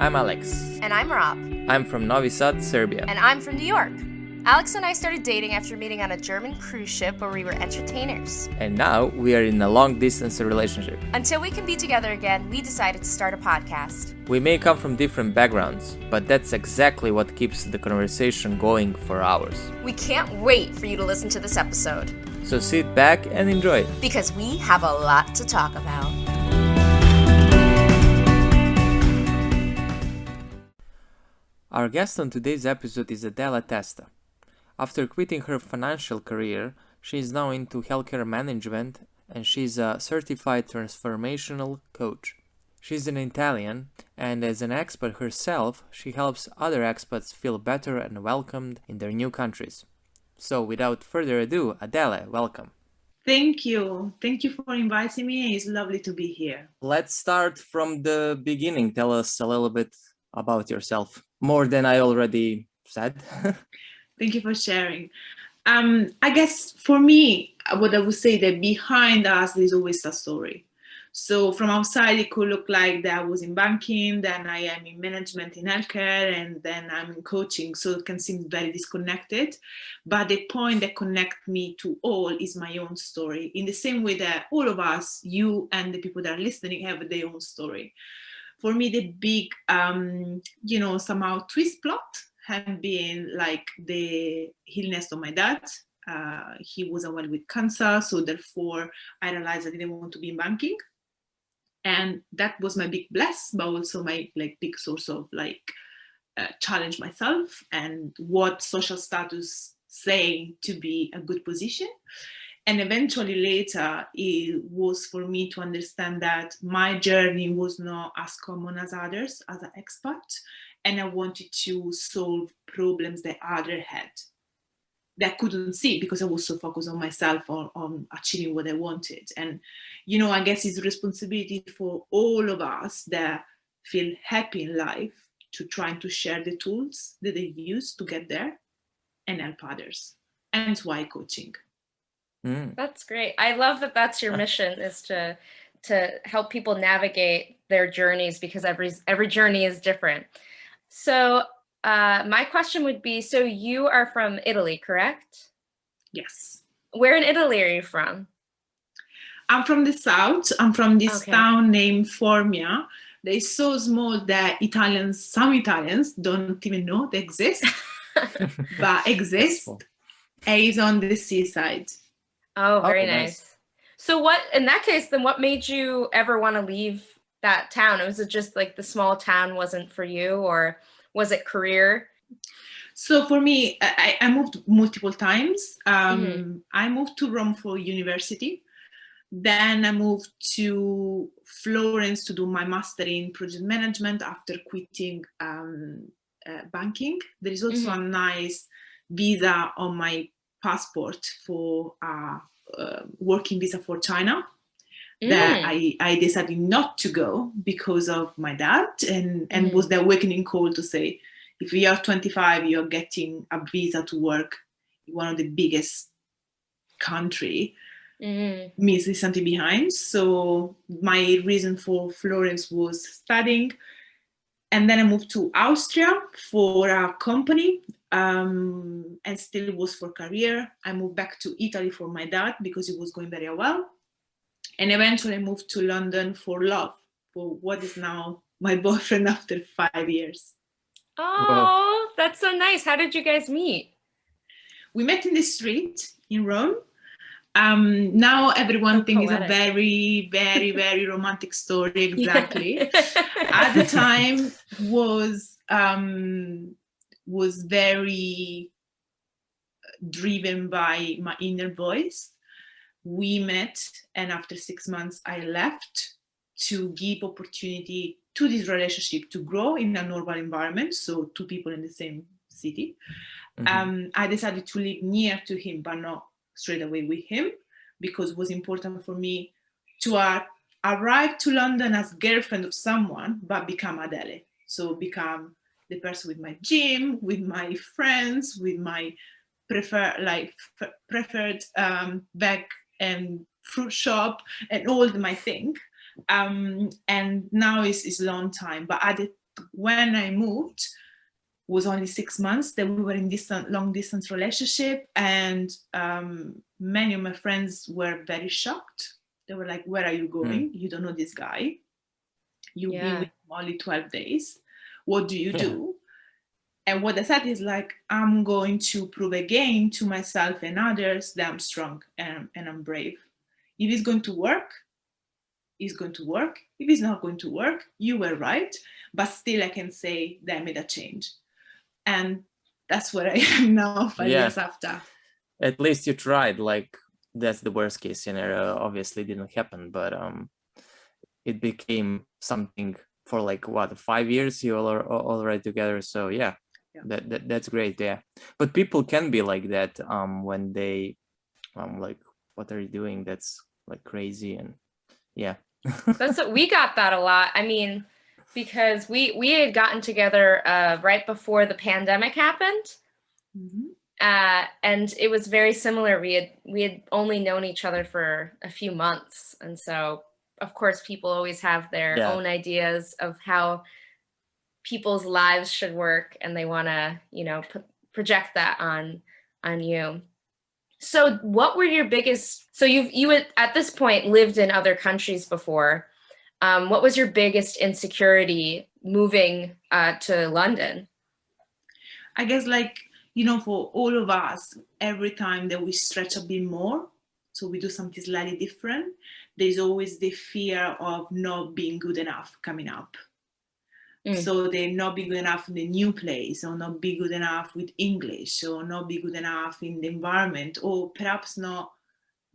I'm Alex. And I'm Rob. I'm from Novi Sad, Serbia. And I'm from New York. Alex and I started dating after meeting on a German cruise ship where we were entertainers. And now we are in a long-distance relationship. Until we can be together again, we decided to start a podcast. We may come from different backgrounds, but that's exactly what keeps the conversation going for hours. We can't wait for you to listen to this episode. So sit back and enjoy it. Because we have a lot to talk about. Our guest on today's episode is Adele Testa. After quitting her financial career, she is now into healthcare management and she's a Certified Transformational Coach. She's an Italian, and as an expat herself, she helps other expats feel better and welcomed in their new countries. So without further ado, Adele, welcome. Thank you. Thank you for inviting me. It's lovely to be here. Let's start from the beginning. Tell us a little bit about yourself, more than I already said. Thank you for sharing. I guess for me, what I would say that behind us, there's always a story. So from outside, it could look like that I was in banking, then I am in management in healthcare, and then I'm in coaching. So it can seem very disconnected. But the point that connects me to all is my own story. In the same way that all of us, you and the people that are listening, have their own story. For me, the big, somehow twist plot had been like the illness of my dad. He was unwell with cancer, so therefore I realized I didn't want to be in banking. And that was my big bless, but also my big source of challenge myself and what social status saying to be a good position. And eventually later, it was for me to understand that my journey was not as common as others as an expat. And I wanted to solve problems that others had that I couldn't see because I was so focused on myself, on achieving what I wanted. And, I guess it's a responsibility for all of us that feel happy in life to try to share the tools that they use to get there and help others. And that's why coaching. That's great. I love that that's your mission, is to help people navigate their journeys, because every journey is different. So my question would be, so you are from Italy, correct? Yes. Where in Italy are you from? I'm from the south. I'm from this town named Formia. They're so small that some Italians don't even know they exist, but exist. And it's on the seaside. Oh, very nice. So what, in that case, then what made you ever want to leave that town? Was it just like the small town wasn't for you, or was it career? So for me, I moved multiple times. I moved to Rome for university. Then I moved to Florence to do my master in project management after quitting banking. There is also a nice visa on my passport for working visa for China that I decided not to go because of my dad, and was the awakening call to say, if you are 25, you're getting a visa to work in one of the biggest country, means there's something behind. So my reason for Florence was studying. And then I moved to Austria for a company, and still was for career. I moved back to Italy for my dad because it was going very well. And eventually I moved to London for love, for what is now my boyfriend after 5 years. Oh, that's so nice. How did you guys meet? We met in the street in Rome. Now everyone thinks it's a very, very, very romantic story. Exactly. At the time was very driven by my inner voice. We met, and after 6 months I left to give opportunity to this relationship to grow in a normal environment. So two people in the same city. I decided to live near to him, but not straight away with him, because it was important for me to arrive to London as girlfriend of someone, but become Adele. So become the person with my gym, with my friends, with my preferred bag and fruit shop and all my thing. And now it's a long time. But at the when I moved, was only 6 months that we were in long distance relationship, and many of my friends were very shocked. They were like, "Where are you going? You don't know this guy. You've been with him only 12 days. What do you do?" And what I said is like, I'm going to prove again to myself and others that I'm strong and I'm brave. If it's going to work, it's going to work. If it's not going to work, you were right. But still I can say that I made a change. And that's where I am now, 5 years after. At least you tried. Like, that's the worst case scenario. Obviously didn't happen, but it became something for like what, 5 years you all are already together. So that's great. But people can be like that when they like, what are you doing? That's like crazy. And that's what we got that a lot. I mean, because we had gotten together right before the pandemic happened. And it was very similar. We had only known each other for a few months, and so of course people always have their own ideas of how people's lives should work, and they want to, you know, project that on you. So what were your biggest, so you had, at this point, lived in other countries before. What was your biggest insecurity moving to London? I guess, like, you know, for all of us, every time that we stretch a bit more, so we do something slightly different, there's always the fear of not being good enough coming up. So they not be good enough in the new place, or not be good enough with English, or not be good enough in the environment, or perhaps not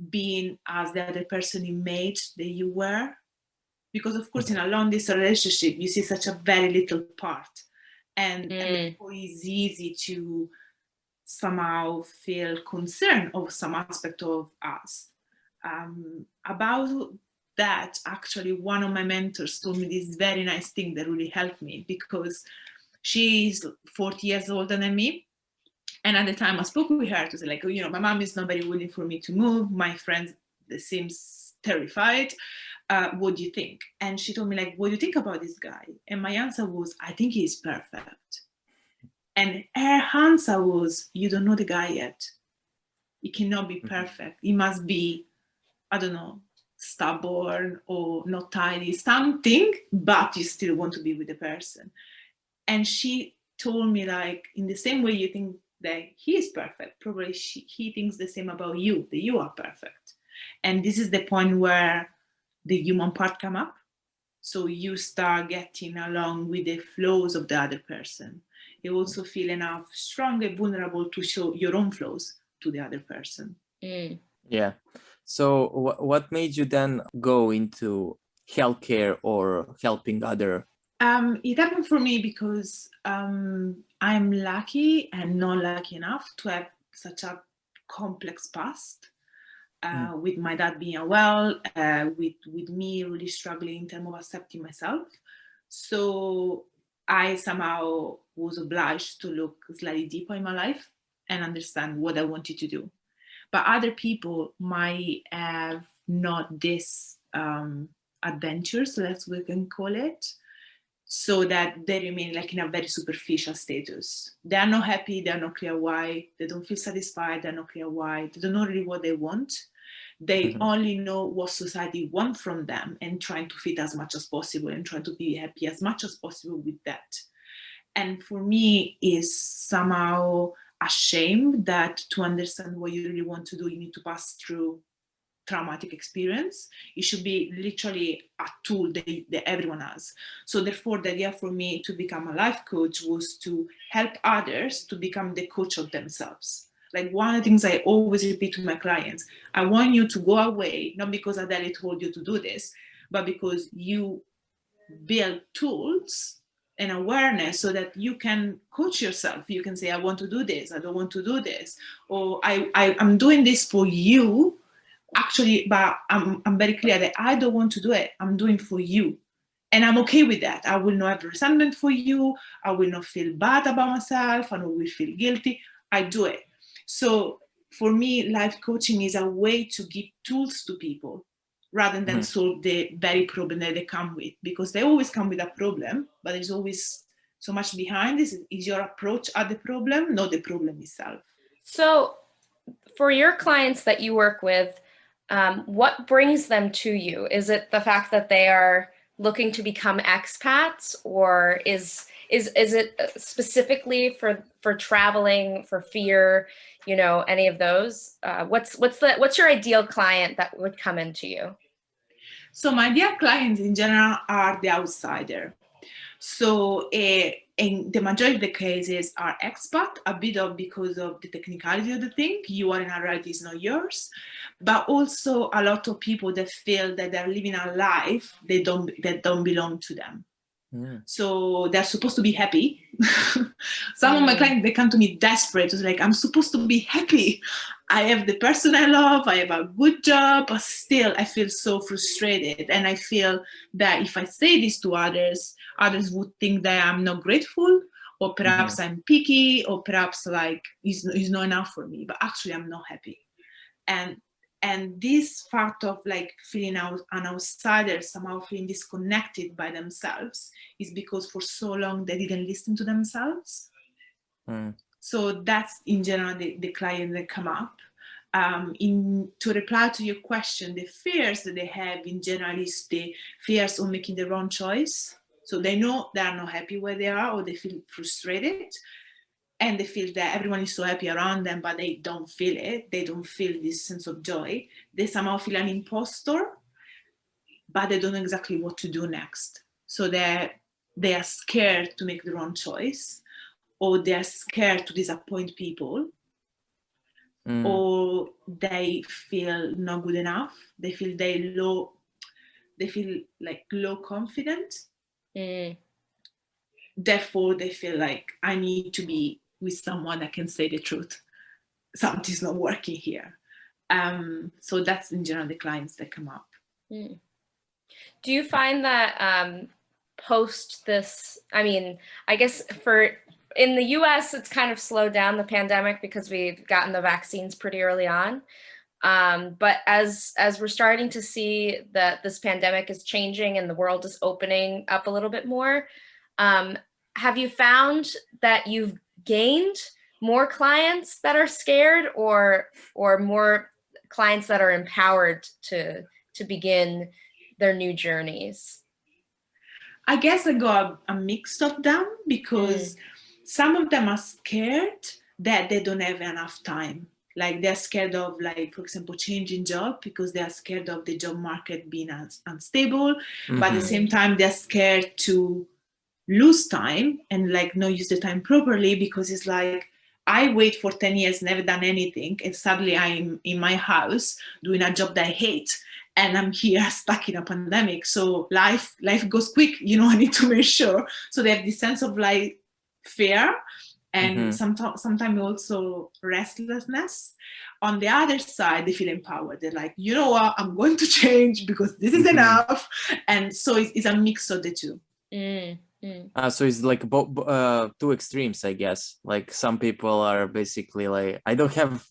being as the other person image that you were. Because of course in a long distance relationship, you see such a very little part. And therefore it's easy to somehow feel concerned of some aspect of us. About that, actually, one of my mentors told me this very nice thing that really helped me, because she's 40 years older than me. And at the time I spoke with her to say, like, you know, my mom is not very willing for me to move. My friends, they seem terrified. What do you think? And she told me, like, what do you think about this guy? And my answer was, I think he's perfect. And her answer was, you don't know the guy yet. He cannot be perfect. He must be, I don't know, stubborn or not tidy, something, but you still want to be with the person. And she told me, like, in the same way you think that he is perfect, probably he thinks the same about you, that you are perfect. And this is the point where the human part come up. So you start getting along with the flaws of the other person. You also feel enough strong and vulnerable to show your own flaws to the other person. Yeah. So what made you then go into healthcare or helping other? It happened for me because I'm lucky and not lucky enough to have such a complex past. With my dad being unwell, with me really struggling in terms of accepting myself. So I somehow was obliged to look slightly deeper in my life and understand what I wanted to do. But other people might have not this adventures, let's we can call it, so that they remain like in a very superficial status. They are not happy, they are not clear why, they don't feel satisfied, they're not clear why, they don't know really what they want. They only know what society wants from them and trying to fit as much as possible and trying to be happy as much as possible with that. And for me, is somehow a shame that to understand what you really want to do, you need to pass through traumatic experience. It should be literally a tool that everyone has. So therefore, the idea for me to become a life coach was to help others to become the coach of themselves. Like, one of the things I always repeat to my clients, I want you to go away, not because Adele told you to do this, but because you build tools and awareness so that you can coach yourself. You can say, I want to do this, I don't want to do this, or I'm doing this for you, actually, but I'm very clear that I don't want to do it, I'm doing for you. And I'm okay with that. I will not have resentment for you, I will not feel bad about myself, I will feel guilty, I do it. So for me, life coaching is a way to give tools to people rather than solve the very problem that they come with, because they always come with a problem, but there's always so much behind this. Is your approach at the problem, not the problem itself. So for your clients that you work with, what brings them to you? Is it the fact that they are looking to become expats, or is it specifically for traveling, for fear, you know, any of those? What's your ideal client that would come into you? So my ideal clients in general are the outsider. So in the majority of the cases are expat, a bit of because of the technicality of the thing. You are in a reality is not yours, but also a lot of people that feel that they're living a life that don't belong to them. So they're supposed to be happy. Some of my clients, they come to me desperate. It's like, I'm supposed to be happy. I have the person I love, I have a good job, but still I feel so frustrated. And I feel that if I say this to others, others would think that I'm not grateful, or perhaps I'm picky, or perhaps like it's not enough for me, but actually I'm not happy. And this fact of like feeling out an outsider, somehow feeling disconnected by themselves, is because for so long they didn't listen to themselves. So that's in general the clients that come up. To reply to your question, the fears that they have in general is the fears of making the wrong choice. So they know they are not happy where they are, or they feel frustrated. And they feel that everyone is so happy around them, but they don't feel it. They don't feel this sense of joy. They somehow feel an imposter, but they don't know exactly what to do next. So they are scared to make the wrong choice, or they're scared to disappoint people, or they feel not good enough. They feel like low confident. Therefore, they feel like I need to be with someone that can say the truth. Something's not working here. So that's in general the clients that come up. Do you find that post this, I mean, I guess in the US, it's kind of slowed down the pandemic because we've gotten the vaccines pretty early on. But as we're starting to see that this pandemic is changing and the world is opening up a little bit more, have you found that you've gained more clients that are scared, or more clients that are empowered to begin their new journeys? I guess I got a mix of them, because some of them are scared that they don't have enough time. Like they're scared of, like, for example, changing job because they're scared of the job market being unstable. But at the same time, they're scared to lose time and like not use the time properly, because it's like, I wait for 10 years, never done anything, and suddenly I'm in my house doing a job that I hate, and I'm here stuck in a pandemic. So life goes quick, you know, I need to make sure. So they have this sense of like fear, and sometimes also restlessness. On the other side, they feel empowered. They're like, you know what, I'm going to change because this is enough. And so it's a mix of the two. So it's like two extremes, I guess. Like some people are basically like, I don't have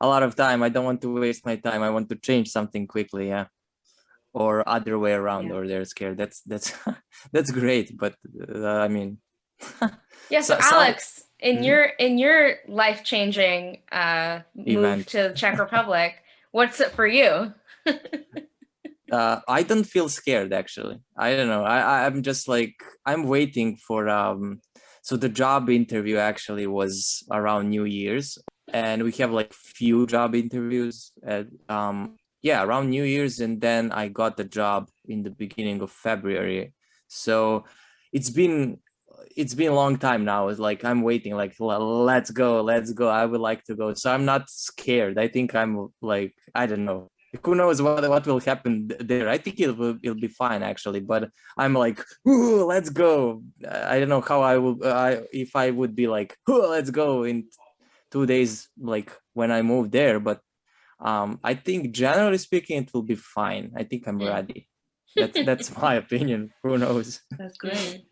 a lot of time, I don't want to waste my time, I want to change something quickly, yeah. Or other way around, or they're scared. That's that's great. But I mean, yeah. So Alex, in your life-changing move to the Czech Republic, what's it for you? I don't feel scared, actually. I don't know. I'm just like, I'm waiting for so the job interview actually was around New Year's, and we have like few job interviews at around New Year's, and then I got the job in the beginning of February. So it's been a long time now. It's like I'm waiting, like, let's go, I would like to go. So I'm not scared. I think I'm like, I don't know, who knows what will happen there. I think it'll be fine, actually, but I'm like, ooh, let's go. I don't know how I will if I would be like, ooh, let's go in 2 days, like when I move there. But I think generally speaking, it will be fine. I think I'm ready. That's my opinion. Who knows? That's great.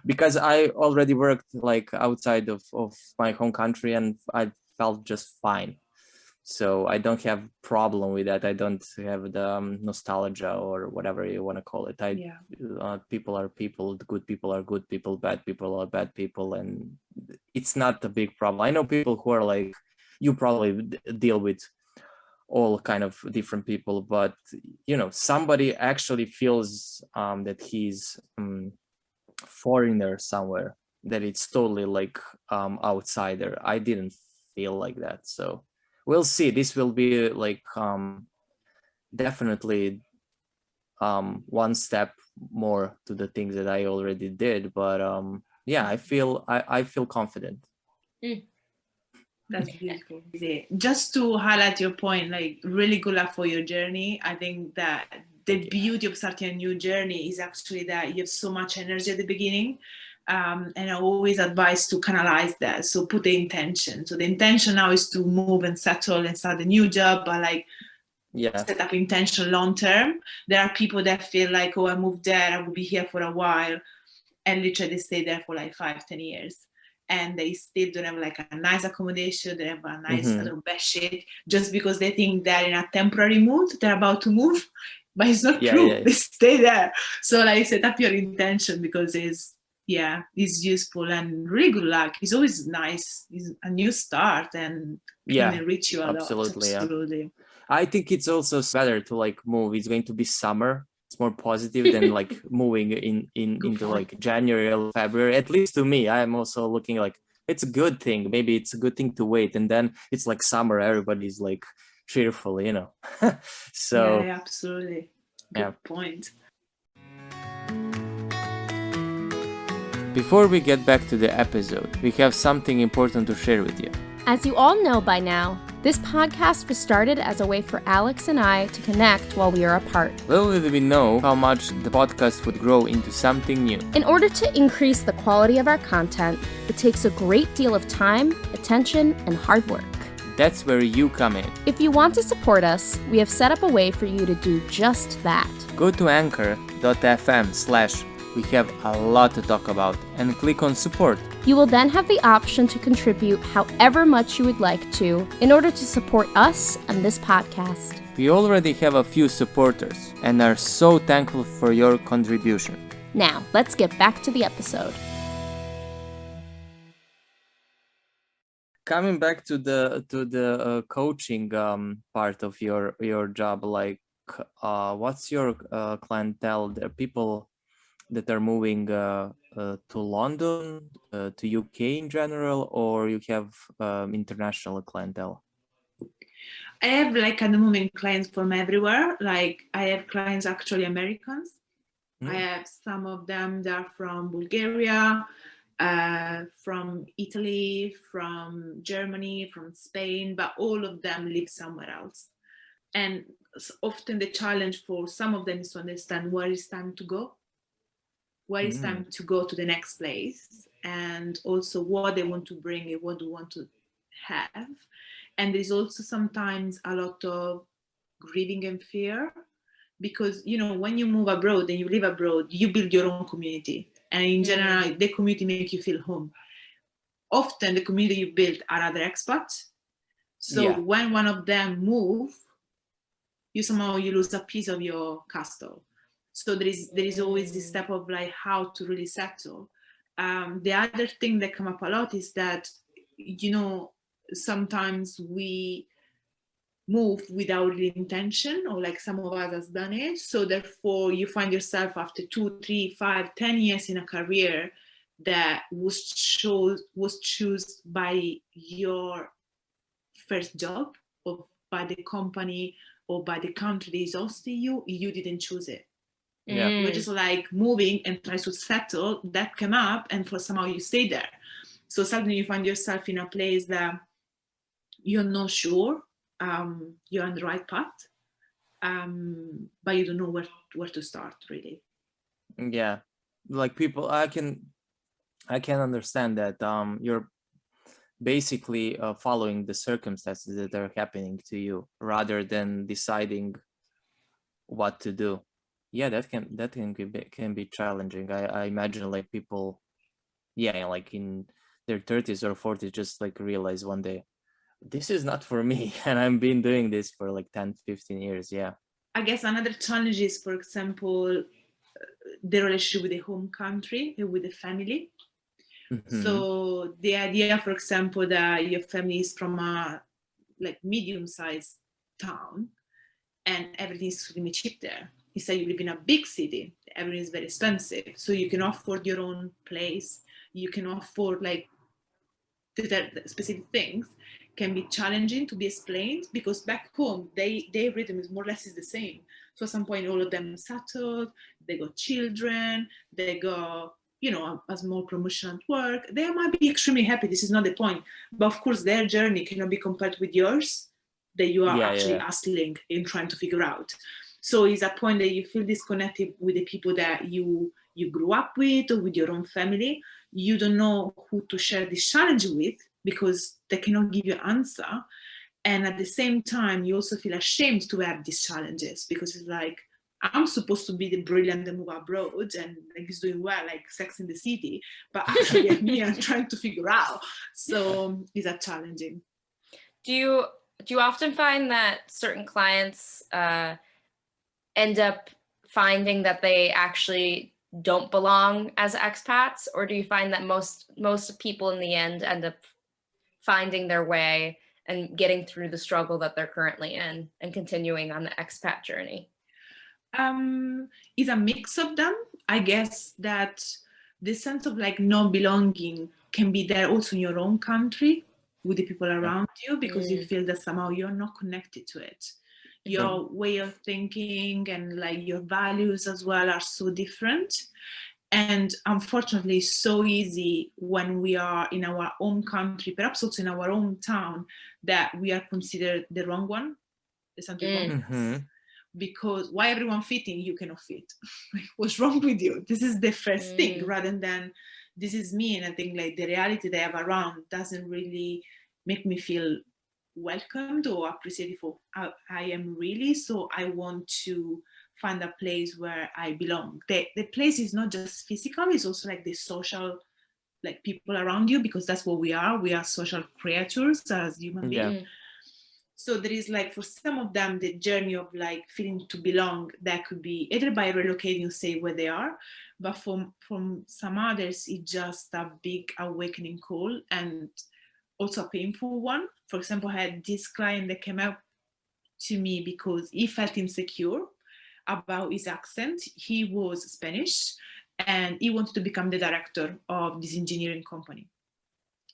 Because I already worked like outside of my home country, and I felt just fine. So I don't have problem with that. I don't have the nostalgia or whatever you want to call it. People are people. Good people are good people. Bad people are bad people, and it's not a big problem. I know people who are like, you probably deal with all kind of different people, but somebody actually feels that he's foreigner somewhere, that it's totally like outsider. I didn't feel like that, so we'll see. This will be like definitely one step more to the things that I already did, but I feel confident. That's beautiful. Just to highlight your point, like really good luck for your journey. I think that the beauty of starting a new journey is actually that you have so much energy at the beginning. And I always advise to canalize that. So put the intention. So the intention now is to move and settle and start a new job, but like set up intention long term. There are people that feel like, oh, I moved there, I will be here for a while, and literally stay there for like 5-10 years. And they still don't have like a nice accommodation, they have a nice bed sheet, just because they think they're in a temporary mood, they're about to move, but it's not true. They stay there. So like set up your intention, because it's useful, and really good luck. It's always nice. It's a new start and can enrich you a lot. Absolutely. I think it's also better to like move. It's going to be summer. It's more positive than like moving into like January or February. At least to me, I'm also looking like it's a good thing. Maybe it's a good thing to wait, and then it's like summer. Everybody's like cheerful, So yeah, absolutely. Good point. Before we get back to the episode, we have something important to share with you. As you all know by now, this podcast was started as a way for Alex and I to connect while we are apart. Little did we know how much the podcast would grow into something new. In order to increase the quality of our content, it takes a great deal of time, attention, and hard work. That's where you come in. If you want to support us, we have set up a way for you to do just that. Go to anchor.fm/ we have a lot to talk about, and click on support. You will then have the option to contribute however much you would like to in order to support us and this podcast. We already have a few supporters and are so thankful for your contribution. Now, let's get back to the episode. Coming back to the coaching part of your job, like what's your clientele? There are people that are moving to London, to UK in general, or you have international clientele? I have like at the moment clients from everywhere. Like I have clients actually Americans. I have some of them that are from Bulgaria, from Italy, from Germany, from Spain, but all of them live somewhere else. And often the challenge for some of them is to understand where it's time to go. Where it's time to go to the next place, and also what they want to bring and what they want to have. And there's also sometimes a lot of grieving and fear, because when you move abroad and you live abroad, you build your own community, and in general the community makes you feel home. Often the community you build are other expats, so when one of them move, you lose a piece of your castle. So there is always this step of like how to really settle. The other thing that come up a lot is that, sometimes we move without the intention, or like some of us has done it. So therefore you find yourself after 2, 3, 5, 10 years in a career that was chosen by your first job, or by the company, or by the country that is hosting you. You didn't choose it. You're just like moving and try to settle. That came up, and for somehow you stay there. So suddenly you find yourself in a place that you're not sure you're on the right path, but you don't know where to start really. Yeah, like people, I can understand that you're basically following the circumstances that are happening to you rather than deciding what to do. Yeah, that can be challenging. I imagine like people, like in their 30s or 40s, just like realize one day, this is not for me. And I've been doing this for like 10, 15 years. Yeah. I guess another challenge is, for example, the relationship with the home country, with the family. Mm-hmm. So the idea, for example, that your family is from a like medium-sized town and everything is extremely cheap there. Instead, you live in a big city, everything is very expensive. So you can afford your own place, you can afford like the specific things, can be challenging to be explained, because back home their rhythm is more or less is the same. So at some point all of them settled, they got children, they got, you know, a small promotion at work, they might be extremely happy, this is not the point, but of course their journey cannot be compared with yours, that you are actually hustling and trying to figure out. So it's a point that you feel disconnected with the people that you grew up with, or with your own family. You don't know who to share this challenge with because they cannot give you an answer. And at the same time, you also feel ashamed to have these challenges, because it's like, I'm supposed to be the brilliant that move abroad and like is doing well, like Sex in the City, but actually I'm here trying to figure out. So it's a challenging. Do you often find that certain clients end up finding that they actually don't belong as expats, or do you find that most people in the end end up finding their way and getting through the struggle that they're currently in and continuing on the expat journey? It's a mix of them. I guess that the sense of like not belonging can be there also in your own country with the people around you, because you feel that somehow you're not connected to it. Your way of thinking and like your values as well are so different. And unfortunately, it's so easy when we are in our own country, perhaps also in our own town, that we are considered the wrong one. There's something wrong with us. Because why everyone fitting, you cannot fit. What's wrong with you? This is the first thing, rather than this is me. And I think like the reality they have around doesn't really make me feel welcomed or appreciated for how I am really. So I want to find a place where I belong. The place is not just physical, it's also like the social, like people around you, because that's what we are. We are social creatures as human beings. So there is like, for some of them, the journey of like feeling to belong, that could be either by relocating, say where they are, but from some others, it's just a big awakening call, and also a painful one. For example, I had this client that came up to me because he felt insecure about his accent. He was Spanish and he wanted to become the director of this engineering company.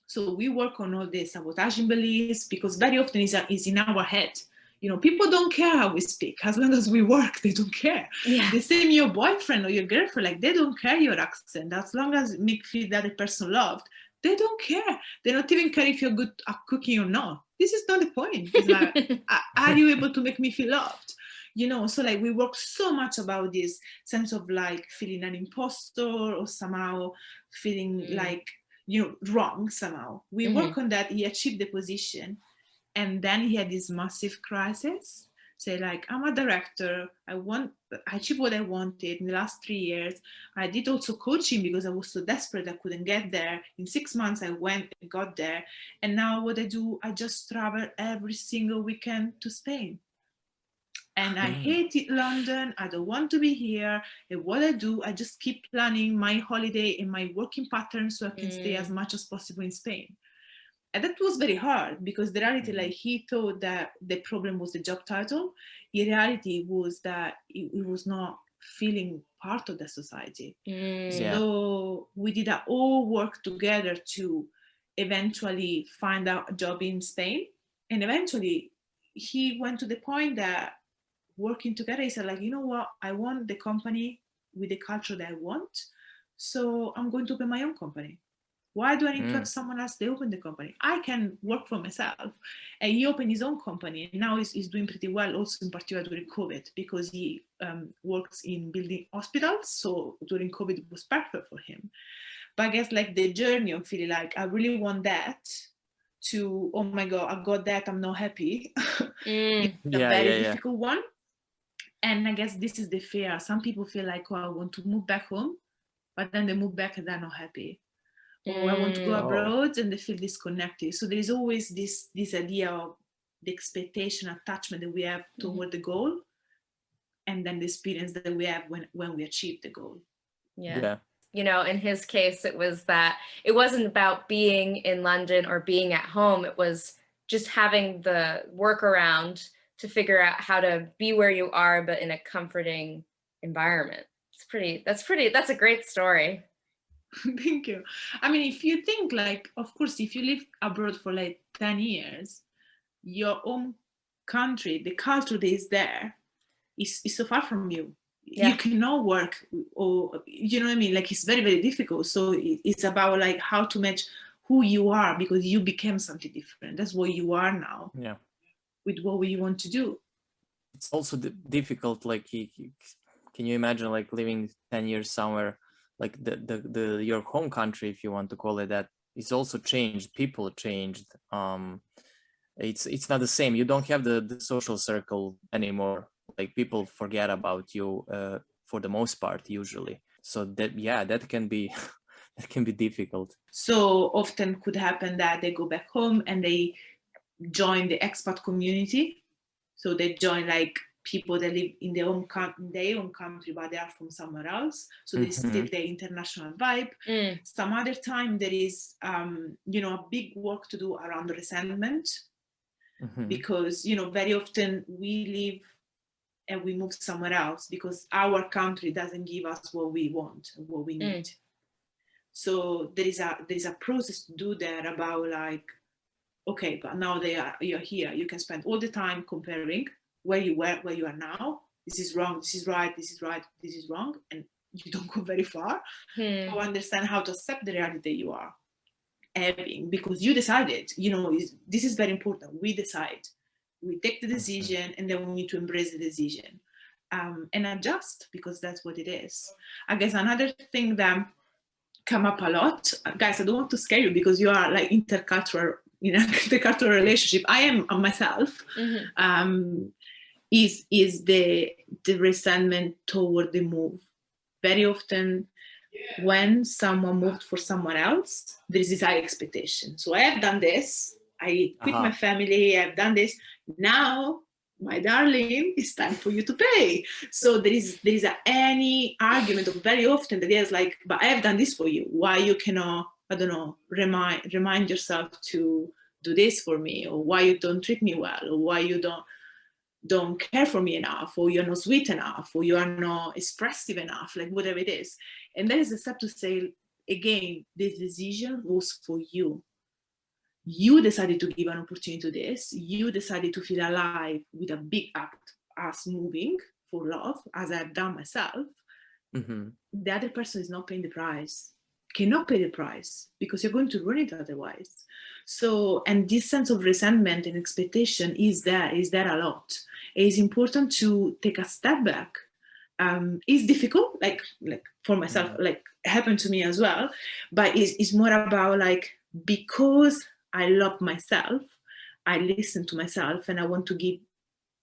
So we work on all the sabotaging beliefs, because very often it's in our head. You know, people don't care how we speak. As long as we work, they don't care. Yeah. The same your boyfriend or your girlfriend, like they don't care your accent. As long as make feel that the person loved, they don't care. They don't even care if you're good at cooking or not. This is not the point. It's like, are you able to make me feel loved? You know, so like we work so much about this sense of like feeling an imposter or somehow feeling like, you know, wrong somehow. We work on that. He achieved the position, and then he had this massive crisis. Say like, I'm a director, I achieved what I wanted in the last 3 years. I did also coaching because I was so desperate I couldn't get there. In 6 months I went and got there, and now what I do, I just travel every single weekend to Spain. And I hate it, London. I don't want to be here. And what I do, I just keep planning my holiday and my working pattern so I can stay as much as possible in Spain. And that was very hard, because the reality, like he thought that the problem was the job title. In reality was that it was not feeling part of the society. So we did all work together to eventually find out a job in Spain. And eventually he went to the point that working together, he said like, you know what, I want the company with the culture that I want, so I'm going to open my own company. Why do I need to have someone else to open the company? I can work for myself. And he opened his own company, and now he's doing pretty well, also in particular during COVID, because he works in building hospitals, so during COVID it was perfect for him. But I guess like the journey of feeling like I really want that, to oh my god, I got that, I'm not happy. It's a very difficult one. And I guess this is the fear. Some people feel like, oh, I want to move back home, but then they move back and they're not happy. or I want to go abroad, and they feel disconnected. So there is always this idea of the expectation, attachment that we have toward the goal, and then the experience that we have when we achieve the goal. Yeah. You know, in his case, it was that it wasn't about being in London or being at home. It was just having the workaround to figure out how to be where you are, but in a comforting environment. That's a great story. Thank you. I mean, if you think like, of course, if you live abroad for like 10 years, your own country, the culture that is there is so far from you. Yeah. You cannot work, or you know what I mean? Like, it's very, very difficult. So it's about like how to match who you are, because you became something different. That's what you are now. Yeah. With what you want to do. It's also difficult. Like, can you imagine like living 10 years somewhere, like the your home country, if you want to call it that? It's also changed. People changed. It's not the same. You don't have the social circle anymore. Like, people forget about you for the most part usually. So that can be that can be difficult. So often could happen that they go back home and they join the expat community. So they join like people that live in their own country, but they are from somewhere else. So they still the international vibe. Some other time there is a big work to do around resentment, because very often we live and we move somewhere else because our country doesn't give us what we want and what we need. So there is a process to do there about like, okay, but now you're here. You can spend all the time comparing where you were, where you are now. This is wrong. This is right. This is right. This is wrong, and you don't go very far. To understand how to accept the reality that you are having, because you decided. This is very important. We decide. We take the decision, and then we need to embrace the decision and adjust, because that's what it is. I guess another thing that come up a lot, guys, I don't want to scare you because you are like intercultural, the cultural relationship. I am myself. Is the resentment toward the move. Very often when someone moved for someone else, there is this high expectation. So I have done this, I quit my family, I've done this. Now, my darling, it's time for you to pay. So there is any argument of very often that is like, but I have done this for you. Why you cannot, I don't know, remind yourself to do this for me, or why you don't treat me well, or why you don't care for me enough, or you're not sweet enough, or you are not expressive enough, like whatever it is. And that is a step to say, again, this decision was for you. You decided to give an opportunity to this. You decided to feel alive with a big act as moving for love, as I've done myself. The other person is not paying the price, cannot pay the price, because you're going to ruin it otherwise. So, and this sense of resentment and expectation is there a lot. It is important to take a step back. It's difficult, like for myself, like it happened to me as well, but it's more about like, because I love myself, I listen to myself, and I want to give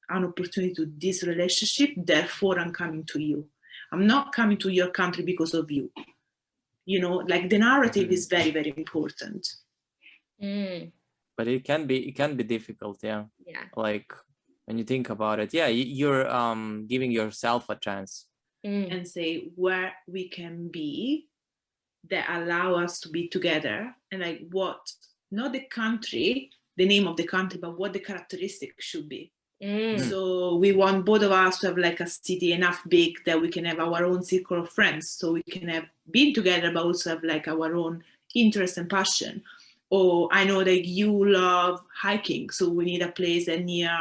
an opportunity to this relationship, therefore I'm coming to you. I'm not coming to your country because of you. Like the narrative is very, very important. But it can be difficult, yeah. Like when you think about it, you're giving yourself a chance and say where we can be that allow us to be together, and like what, not the country, the name of the country, but what the characteristics should be. So we want both of us to have like a city enough big that we can have our own circle of friends, so we can have been together but also have like our own interest and passion. Or I know that you love hiking, so we need a place that near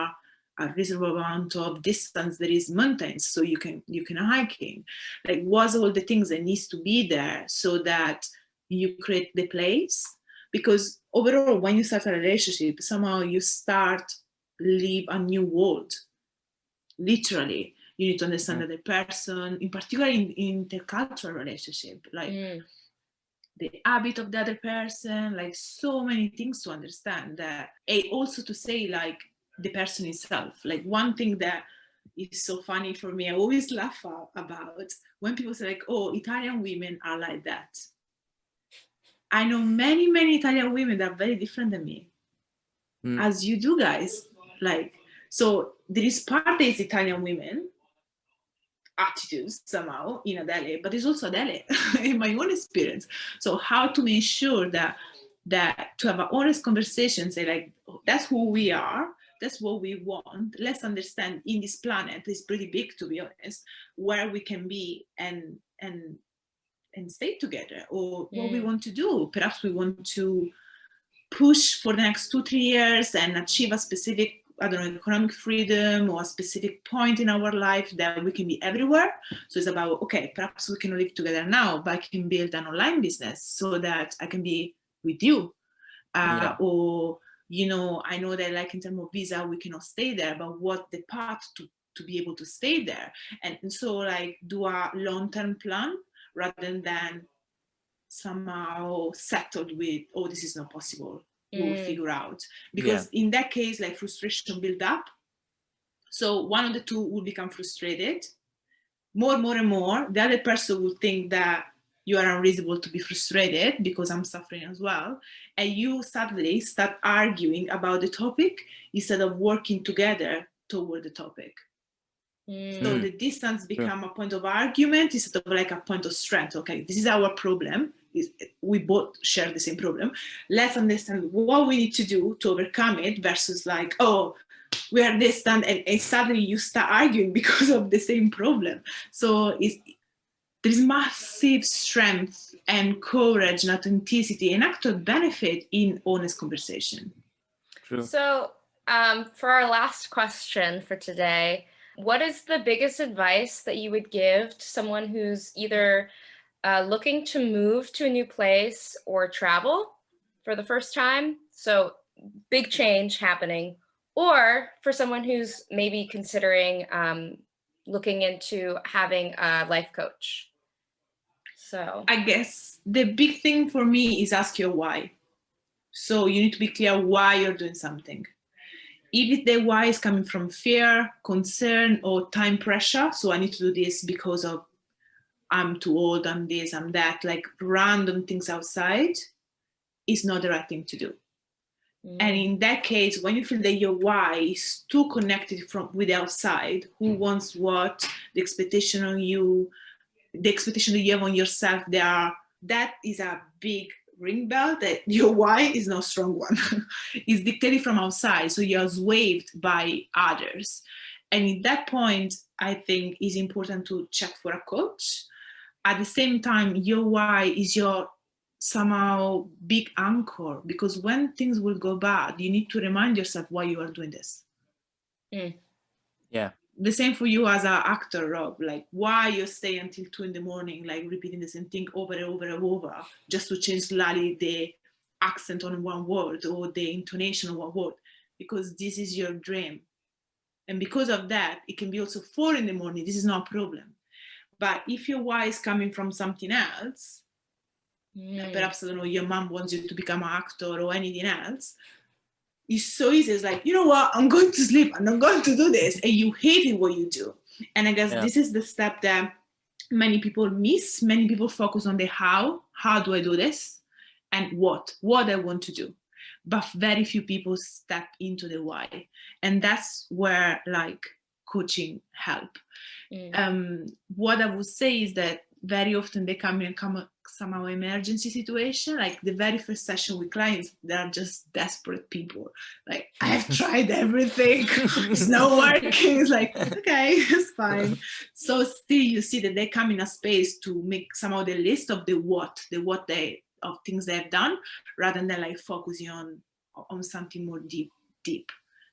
a reasonable amount of distance there is mountains, so you can hiking. Like, what's all the things that needs to be there so that you create the place? Because overall, when you start a relationship, somehow you start live a new world. Literally, you need to understand the person, in particular in intercultural relationship, like the habit of the other person, like so many things to understand. That, and also to say like the person itself. Like one thing that is so funny for me, I always laugh about when people say like, oh, Italian women are like that. I know many Italian women that are very different than me, as you do, guys. Like, so there is part that is Italian women attitudes somehow in Adele, but it's also Adele in my own experience. So how to make sure that to have an honest conversation, say like, that's who we are, that's what we want. Let's understand in this planet, it's pretty big to be honest, where we can be and stay together, or what we want to do. Perhaps we want to push for the next 2-3 years and achieve a specific, I don't know, economic freedom or a specific point in our life that we can be everywhere. So it's about, okay, perhaps we can live together now, but I can build an online business so that I can be with you. Or, you know, I know that like in terms of visa, we cannot stay there, but what the path to be able to stay there. And so like do a long-term plan rather than somehow settled with, oh, this is not possible, we'll figure out. Because in that case, like frustration build up. So one of the two will become frustrated more and more. The other person will think that you are unreasonable to be frustrated because I'm suffering as well. And you suddenly start arguing about the topic instead of working together toward the topic. So the distance become a point of argument instead of like a point of strength. Okay, this is our problem. We both share the same problem. Let's understand what we need to do to overcome it versus like, oh, we are distant, and suddenly you start arguing because of the same problem. So there's massive strength and courage and authenticity and actual benefit in honest conversation. True. So for our last question for today, what is the biggest advice that you would give to someone who's either looking to move to a new place or travel for the first time? So big change happening. Or for someone who's maybe considering looking into having a life coach. So I guess the big thing for me is ask your why. So you need to be clear why you're doing something. If the why is coming from fear, concern, or time pressure, so I need to do this because of I'm too old, I'm this, I'm that, like random things outside, is not the right thing to do. And in that case, when you feel that your why is too connected with the outside, who wants what, the expectation on you, the expectation that you have on yourself, that is a big ring bell that your why is not a strong one. It's dictated from outside, so you're swayed by others. And at that point, I think it's important to check for a coach. At the same time, your why is your somehow big anchor, because when things will go bad, you need to remind yourself why you are doing this. Yeah. The same for you as an actor, Rob. Like, why you stay until 2 a.m, like repeating the same thing over and over and over, just to change slightly the accent on one word or the intonation of one word, because this is your dream. And because of that, it can be also 4 a.m. This is not a problem. But if your why is coming from something else, perhaps, I don't know, your mom wants you to become an actor or anything else, it's so easy. It's like, you know what, I'm going to sleep, I'm not going to do this, and you hate it what you do. And I guess this is the step that many people miss. Many people focus on the how do I do this, and what I want to do, but very few people step into the why. And that's where like coaching help. What I would say is that very often they come in somehow emergency situation. Like the very first session with clients, they're just desperate people. Like, I have tried everything, it's not working. It's like, okay, it's fine. So still you see that they come in a space to make somehow the list of the what of things they've done, rather than like focusing on something more deep.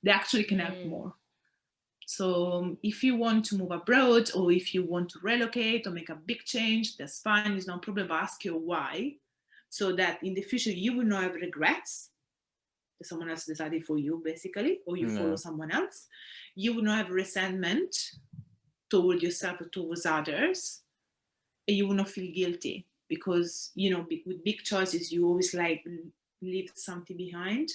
They actually can help more. So if you want to move abroad, or if you want to relocate or make a big change, that's fine, it's no problem. But ask your why, so that in the future you will not have regrets that someone else decided for you, basically, or you follow someone else. You will not have resentment toward yourself or towards others, and you will not feel guilty, because, you know, with big choices, you always like leave something behind,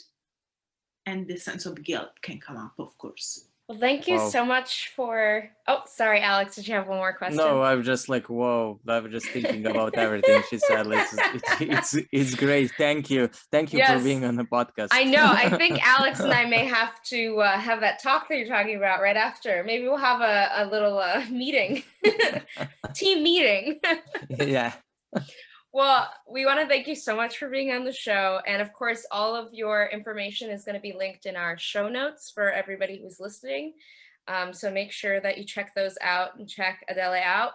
and the sense of guilt can come up, of course. Well, thank you so much for... Oh, sorry, Aleks, did you have one more question? No, I'm just like, whoa, I'm just thinking about everything she said. It's great. Thank you. Thank you for being on the podcast. I know. I think Aleks and I may have to have that talk that you're talking about right after. Maybe we'll have a little meeting, team meeting. Yeah. Well, we want to thank you so much for being on the show. And of course, all of your information is going to be linked in our show notes for everybody who's listening. So make sure that you check those out and check Adele out.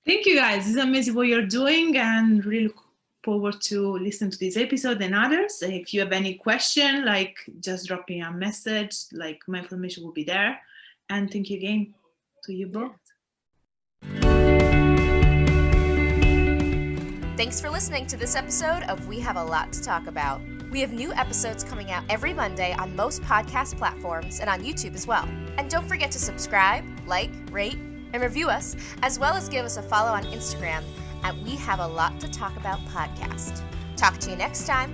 Thank you, guys. It's amazing what you're doing, and really look forward to listen to this episode and others. If you have any question, like just drop me a message, like my information will be there. And thank you again to you both. Thanks for listening to this episode of We Have a Lot to Talk About. We have new episodes coming out every Monday on most podcast platforms and on YouTube as well. And don't forget to subscribe, like, rate, and review us, as well as give us a follow on Instagram at We Have a Lot to Talk About podcast. Talk to you next time.